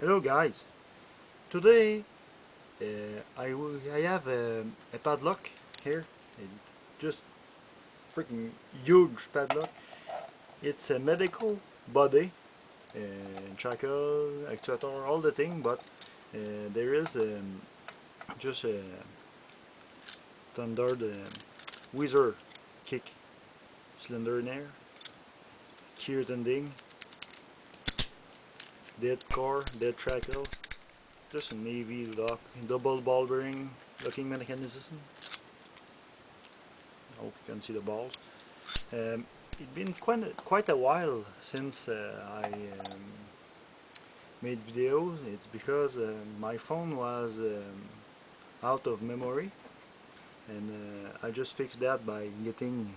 Hello guys, today I have a padlock here, a just freaking huge padlock. It's a Medeco body, charcoal, actuator, all the thing, but there is just a standard whizzer kick cylinder in there, cured ending, dead core, dead charcoal. Just a navy lock, double ball bearing locking mechanism. I hope you can see the balls. It's been quite a while since I made videos. It's because my phone was out of memory, and I just fixed that by getting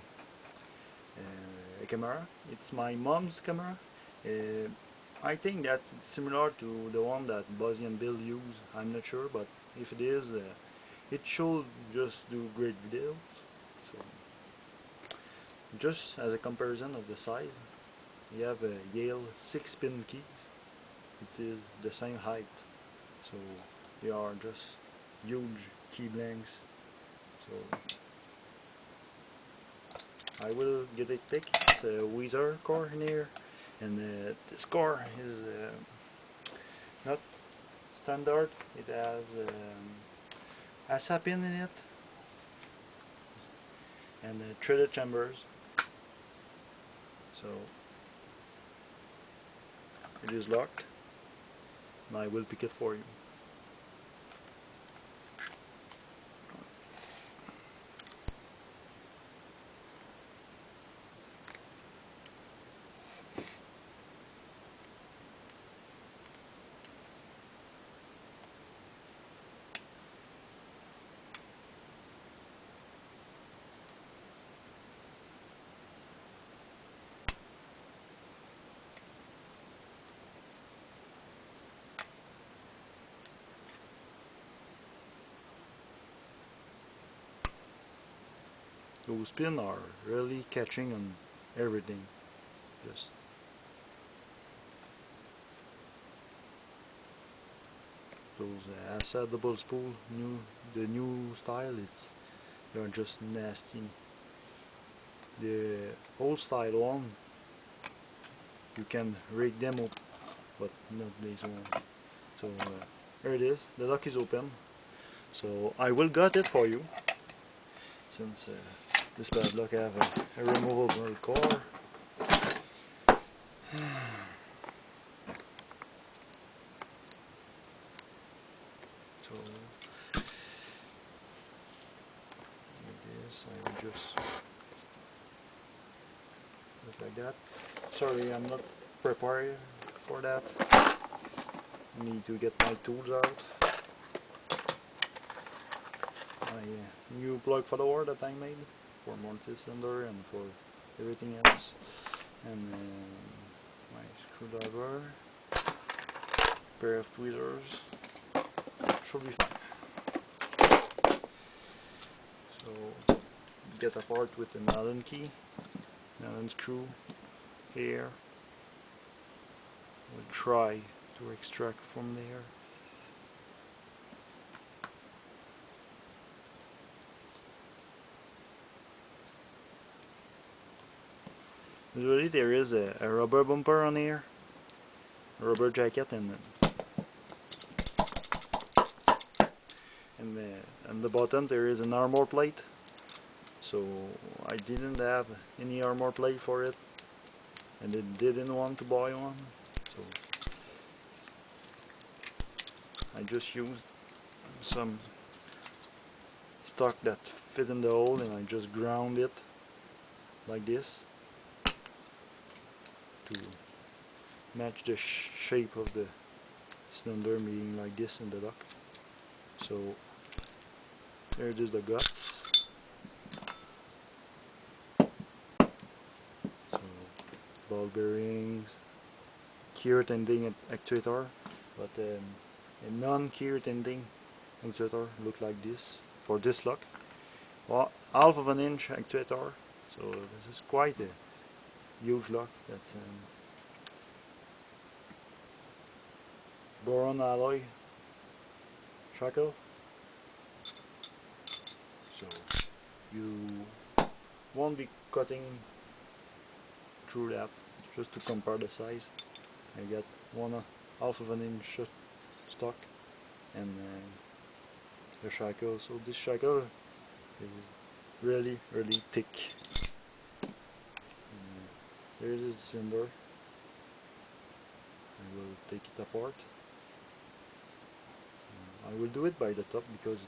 a camera. It's my mom's camera. I think that's similar to the one that Buzzy and Bill use. I'm not sure, but if it is, it should just do great videos. So, just as a comparison of the size, you have a Yale 6-pin keys. It is the same height, so they are just huge key blanks. So I will get it pick. It's a Weezer core in here. And this core is not standard. It has a sapin in it and threaded chambers. So it is locked, and I will pick it for you. Those pins are really catching on everything. Just those Asa double spool, the new style. They're just nasty. The old style one, you can rig them up, but not this one. So here it is. The lock is open. So I will got it for you, since this padlock have a removable core. So like this, I will just look like that. Sorry, I'm not prepared for that. I need to get my tools out. My new plug follower that I made for multi-cylinder and for everything else, and my screwdriver, pair of tweezers, should be fine. So get apart with an Allen key, Allen screw here. We'll try to extract from there. Usually there is a rubber bumper on here, a rubber jacket, and on the bottom there is an armor plate. So I didn't have any armor plate for it, and I didn't want to buy one, so I just used some stock that fit in the hole, and I just ground it like this to match the shape of the cylinder being like this in the lock. So there it is, the guts. So ball bearings, cured ending actuator, but a non-cured ending actuator look like this for this lock. Well, half of an inch actuator, so this is quite a huge lock that boron alloy shackle, so you won't be cutting through that. Just to compare the size, I got half of an inch stock and the shackle. So this shackle is really thick. There is a cylinder. I will take it apart. I will do it by the top because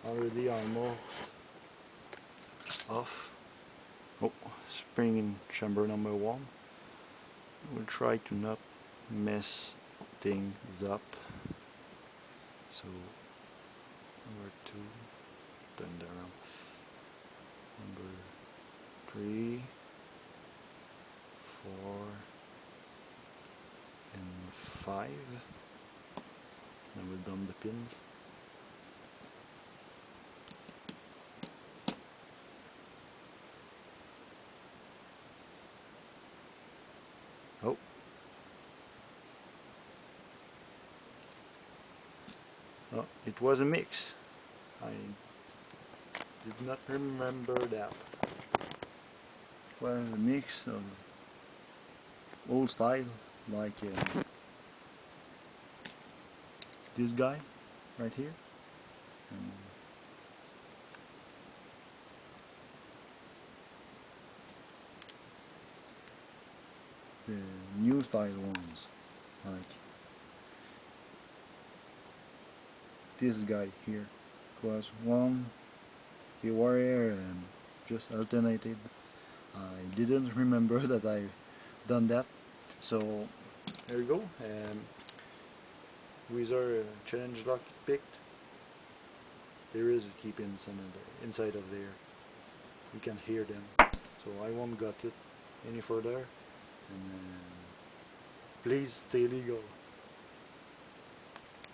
already almost off. Oh, spring in chamber number 1. We'll try to not mess things up. So number 2, turn it around. Number 3, 4, and 5. Then we'll dump the pins. Oh, it was a mix. I did not remember that. It was a mix of old style, like this guy right here, and the new style ones, like this guy here. Was one the warrior and just alternated. I didn't remember that I done that, so there you go. With our challenge lock picked, there is a key pin inside of there. You can hear them, so I won't gut it any further. And please stay legal.